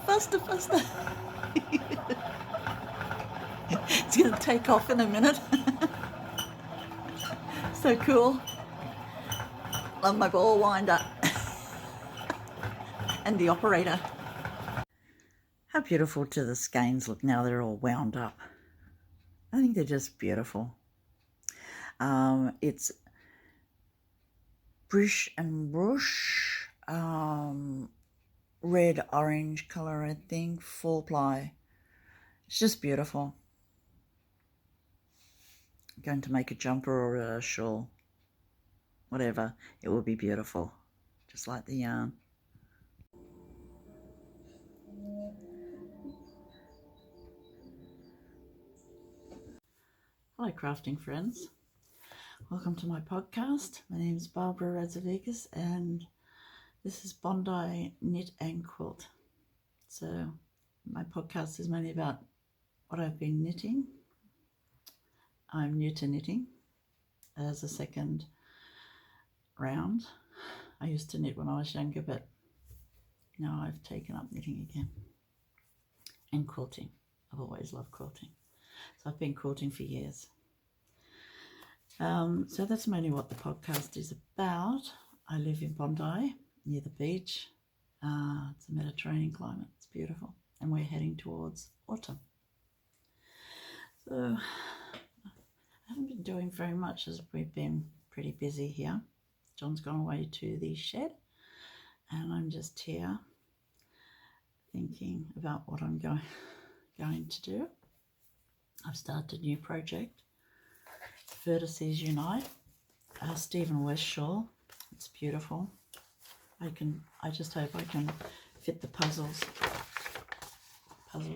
Faster, faster. It's going to take off in a minute. So cool. Love my ball winder. And the operator. How beautiful do the skeins look now they're all wound up. I think they're just beautiful. It's Brish and Brush, red orange colour, I think, 4-ply. It's just beautiful. I'm going to make a jumper or a shawl, whatever. It will be beautiful, just like the yarn. Hello crafting friends, welcome to my podcast. My name is Barbara Radzavikas and this is Bondi Knit and Quilt. So my podcast is mainly about what I've been knitting. I'm new to knitting as a second round. I used to knit when I was younger, but now I've taken up knitting again. And quilting. I've always loved quilting. So I've been quilting for years. So that's mainly what the podcast is about. I live in Bondi, near the beach. It's a Mediterranean climate. It's beautiful. And we're heading towards autumn. So I haven't been doing very much as we've been pretty busy here. John's gone away to the shed and I'm just here thinking about what I'm going to do. I've started a new project, Vertices Unite, Stephen West shawl. It's beautiful. I just hope I can fit the puzzle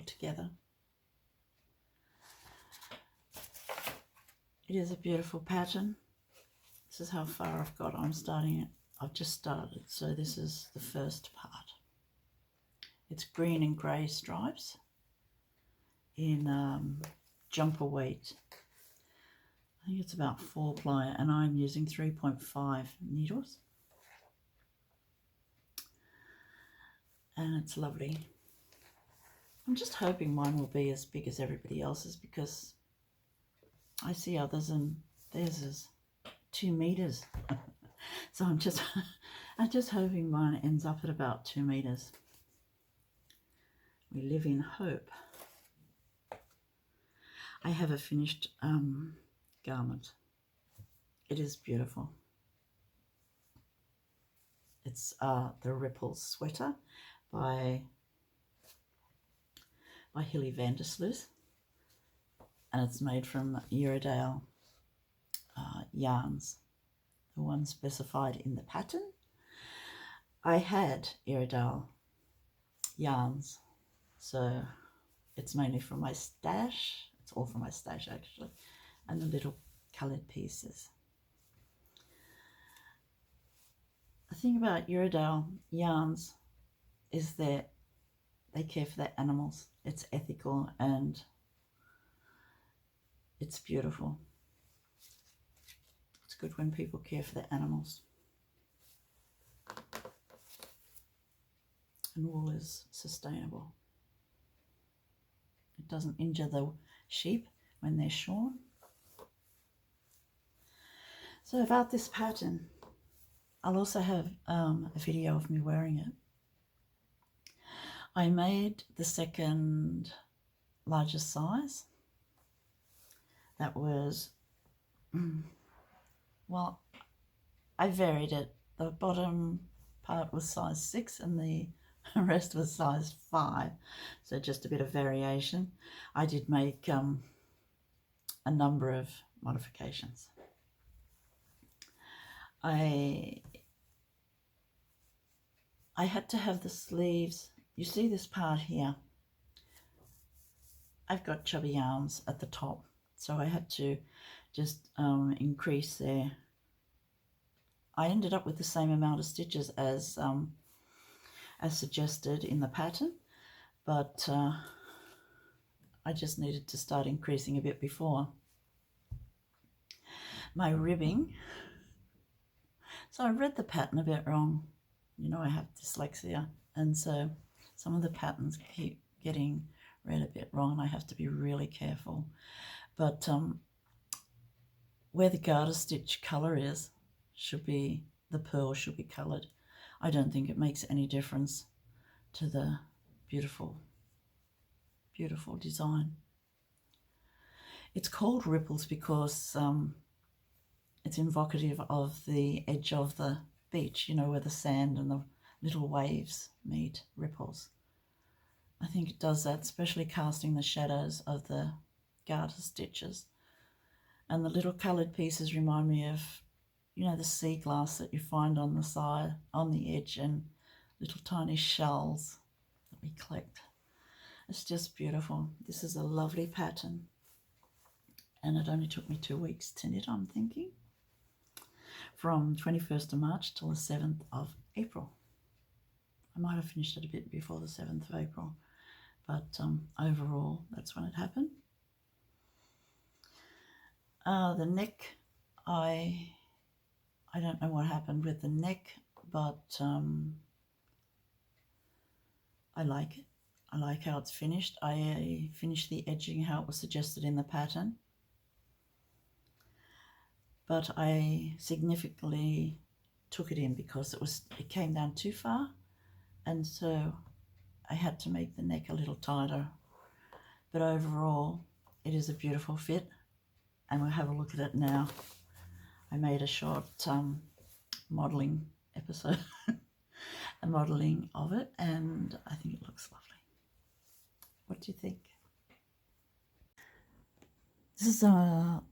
together. It is a beautiful pattern. This is how far I've got. I'm starting it. I've just started, so this is the first part. It's green and grey stripes in jumper weight. I think it's about 4-ply and I'm using 3.5 needles. And it's lovely. I'm just hoping mine will be as big as everybody else's because I see others and theirs is 2 meters. So I'm just hoping mine ends up at about 2 meters. We live in hope. I have a finished garment. It is beautiful. It's the Ripples sweater by Hilly van der Sluis, and it's made from Uradale yarns, the one specified in the pattern. I had Uradale yarns, so it's mainly from my stash. It's all from my stash actually, and the little coloured pieces. The thing about Uradale yarns is that they care for their animals. It's ethical and it's beautiful. It's good when people care for their animals. And wool is sustainable. It doesn't injure the sheep when they're shorn. So about this pattern, I'll also have a video of me wearing it. I made the second largest size. That was, well, I varied it. The bottom part was size 6 and the rest was size 5. So just a bit of variation. I did make a number of modifications. I had to have the sleeves. You see this part here? I've got chubby arms at the top, so I had to just increase there. I ended up with the same amount of stitches as suggested in the pattern, but I just needed to start increasing a bit before. My ribbing, so I read the pattern a bit wrong. You know, I have dyslexia, and so Some of the patterns keep getting read a bit wrong. I have to be really careful. But where the garter stitch colour is, the pearl should be coloured. I don't think it makes any difference to the beautiful, beautiful design. It's called ripples because it's invocative of the edge of the beach, you know, where the sand and the little waves meet, ripples. I think it does that, especially casting the shadows of the garter stitches. And the little coloured pieces remind me of, you know, the sea glass that you find on the side, on the edge, and little tiny shells that we collect. It's just beautiful. This is a lovely pattern. And it only took me 2 weeks to knit, I'm thinking. From 21st of March till the 7th of April. I might have finished it a bit before the 7th of April. But overall, that's when it happened. The neck, I don't know what happened with the neck, but I like it. I like how it's finished. I finished the edging how it was suggested in the pattern. But I significantly took it in because it came down too far, and so I had to make the neck a little tighter. But overall, it is a beautiful fit, and we'll have a look at it now. I made a short modelling episode, a modelling of it, and I think it looks lovely. What do you think? This is the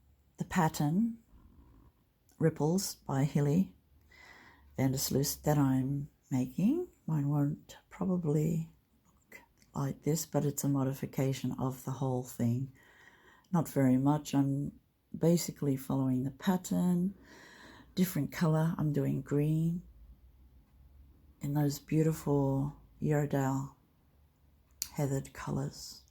pattern, Ripples by Hilly, Sluis, that I'm making. Mine won't probably look like this, but it's a modification of the whole thing. Not very much. I'm basically following the pattern, different colour. I'm doing green in those beautiful Uradale heathered colours.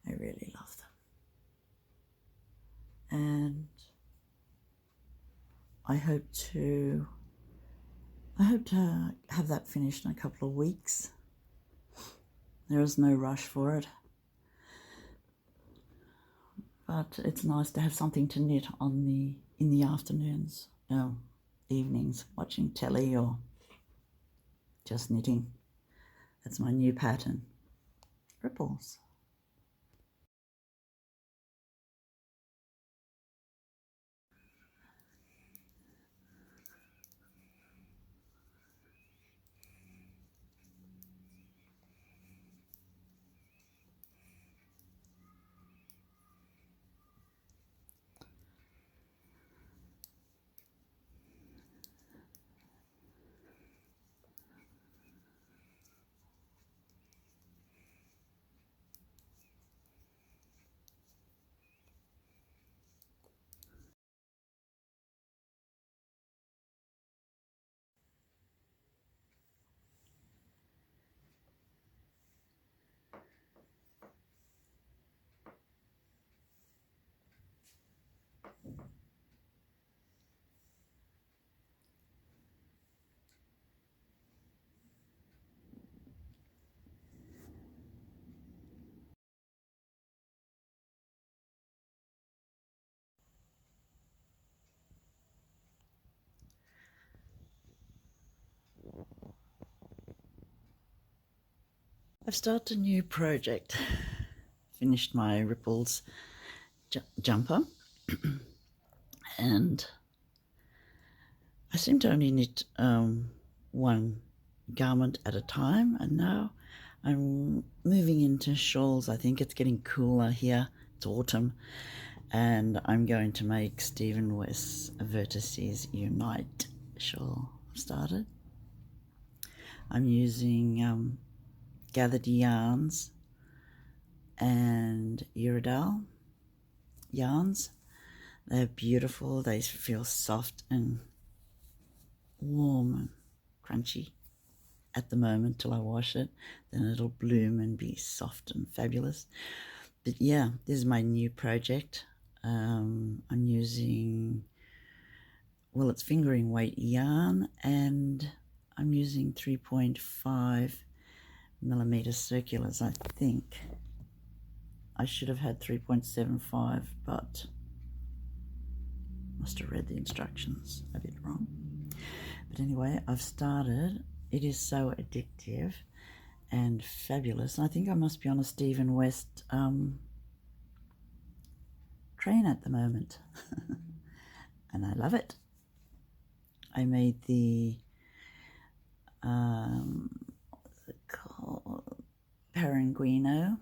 I really love them. And I hope to have that finished in a couple of weeks. There is no rush for it, but it's nice to have something to knit in the afternoons, evenings, watching telly or just knitting. That's my new pattern, Ripples. I've started a new project. Finished my Ripples jumper, and I seem to only knit one garment at a time, and now I'm moving into shawls. I think it's getting cooler here. It's autumn, and I'm going to make Stephen West's Vertices Unite shawl. I've started. I'm using gathered yarns and Uradale yarns. They're beautiful. They feel soft and warm and crunchy at the moment till I wash it. Then it'll bloom and be soft and fabulous. But yeah, this is my new project. I'm using, it's fingering weight yarn, and I'm using 3.5 millimeter circulars, I think. I should have had 3.75, but must have read the instructions a bit wrong. But anyway, I've started. It is so addictive and fabulous. I think I must be on a Stephen West train at the moment. And I love it. I made the what's it called? Peranguano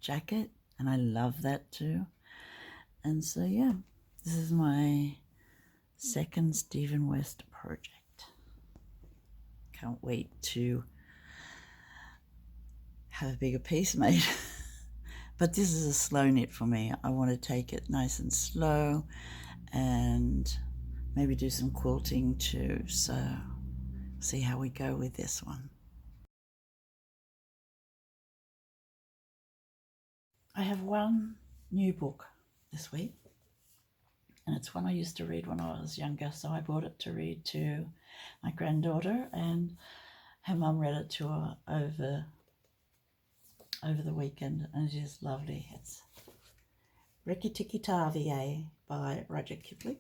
jacket, and I love that too. And so yeah, this is my second Stephen West project. Can't wait to have a bigger piece made. But this is a slow knit for me. I want to take it nice and slow and maybe do some quilting too. So see how we go with this one. I have one new book this week, and it's one I used to read when I was younger, so I bought it to read to my granddaughter, and her mum read it to her over the weekend, and it is lovely. It's Rikki, Tikki, Tavi by Rudyard Kipling.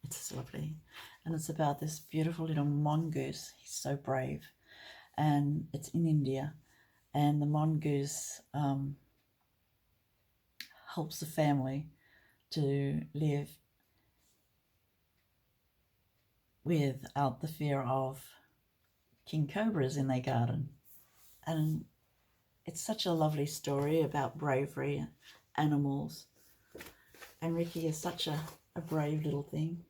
It's lovely, and it's about this beautiful little mongoose. He's so brave, and it's in India, and the mongoose helps the family to live without the fear of king cobras in their garden. And it's such a lovely story about bravery and animals. And Rikki is such a brave little thing.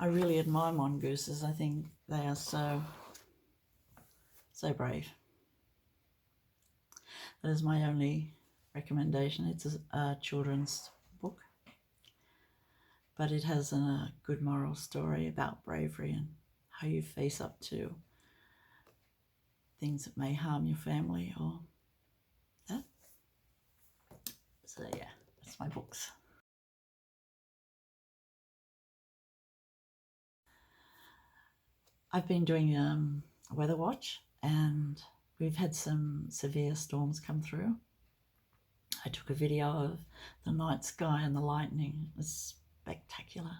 I really admire mongooses. I think they are so brave. That is my only recommendation. It's a children's book, but it has a good moral story about bravery and how you face up to things that may harm your family or that. So yeah, that's my books. I've been doing a weather watch, and we've had some severe storms come through. I took a video of the night sky and the lightning. It was spectacular.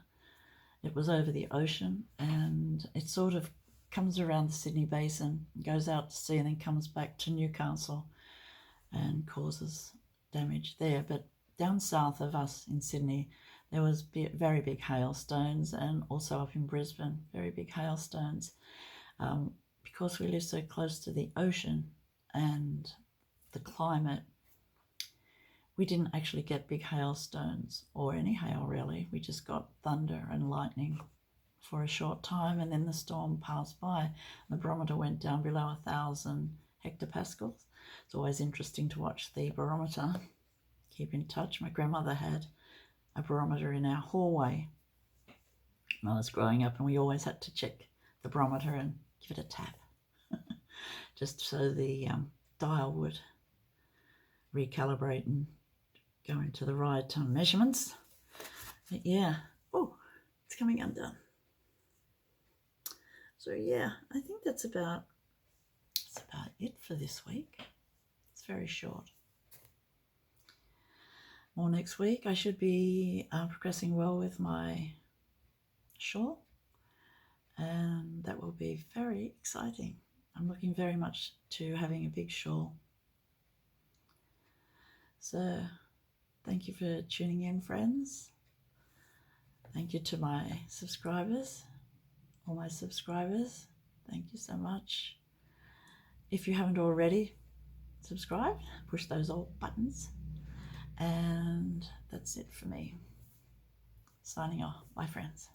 It was over the ocean, and it sort of comes around the Sydney Basin, goes out to sea, and then comes back to Newcastle and causes damage there. But down south of us in Sydney, there was very big hailstones, and also up in Brisbane, very big hailstones. Because we live so close to the ocean and the climate, we didn't actually get big hailstones or any hail really. We just got thunder and lightning for a short time, and then the storm passed by. The barometer went down below 1,000 hectopascals. It's always interesting to watch the barometer. Keep in touch. My grandmother had a barometer in our hallway when I was growing up, and we always had to check the barometer and give it a tap just so the dial would recalibrate and go into the right measurements. But yeah, oh, it's coming undone. So yeah, I think that's about it for this week. It's very short. More next week. I should be progressing well with my shawl, and that will be very exciting. I'm looking very much to having a big shawl. So thank you for tuning in, friends. Thank you to my subscribers, all my subscribers. Thank you so much. If you haven't already subscribed, push those old buttons. And that's it for me. Signing off. Bye, friends.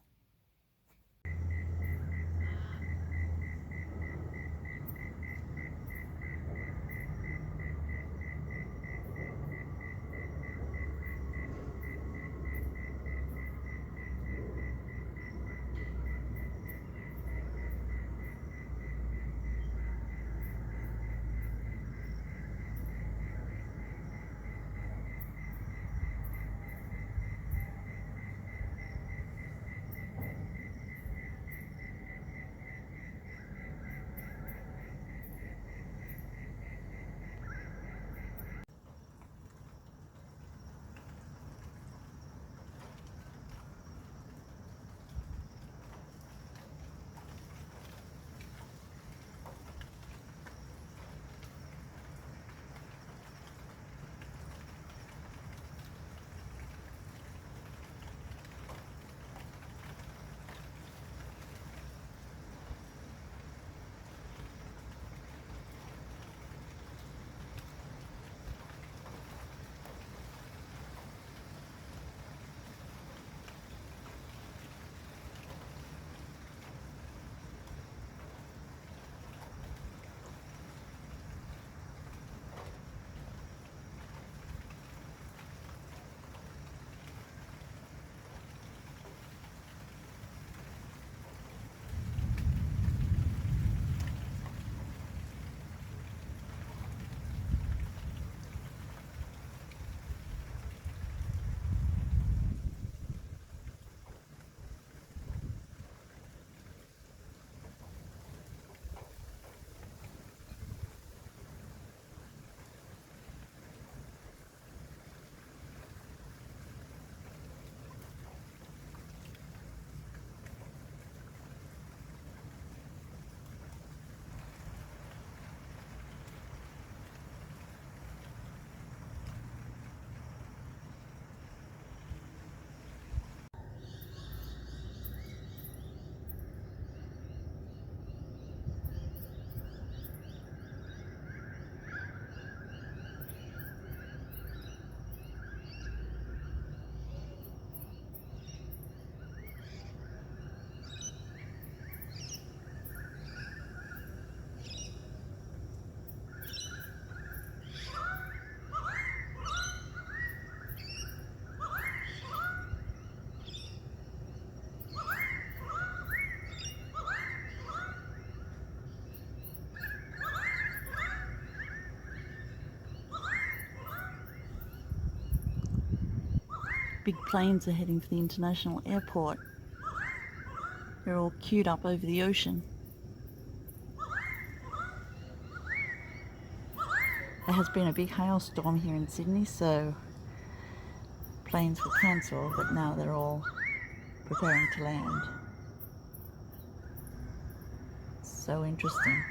big planes are heading for the international airport. They're all queued up over the ocean. There has been a big hailstorm here in Sydney, so planes were cancelled, but now they're all preparing to land. So interesting.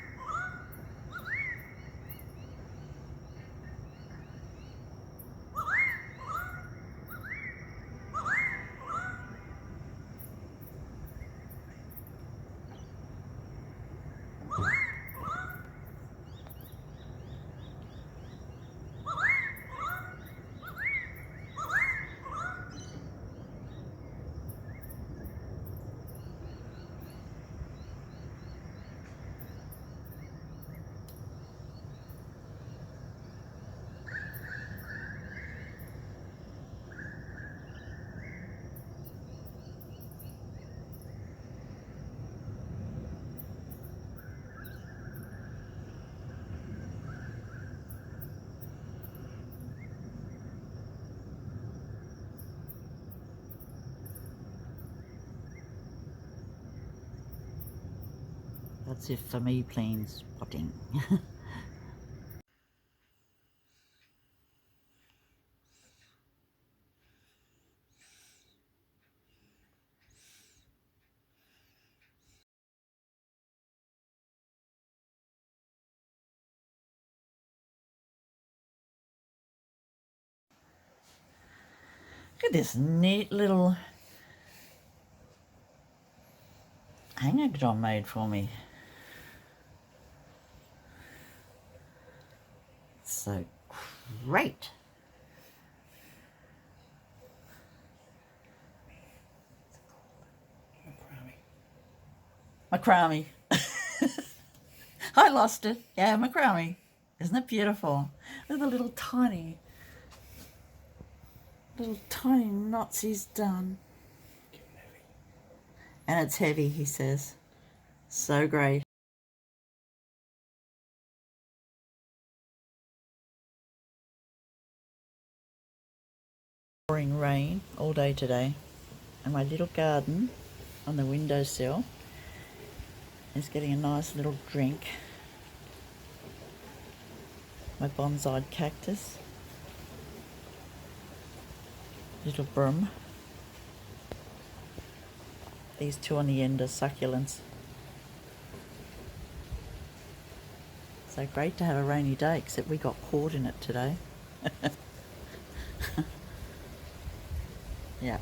That's it for me, plane spotting. Look at this neat little hanger John made for me. So great. Macrame. I lost it. Yeah, macrame. Isn't it beautiful? Look at the little tiny knots he's done. And it's heavy, he says. So great. Pouring rain all day today, and my little garden on the windowsill is getting a nice little drink. My bonsai cactus, little broom. These two on the end are succulents. So great to have a rainy day, except we got caught in it today. Yeah.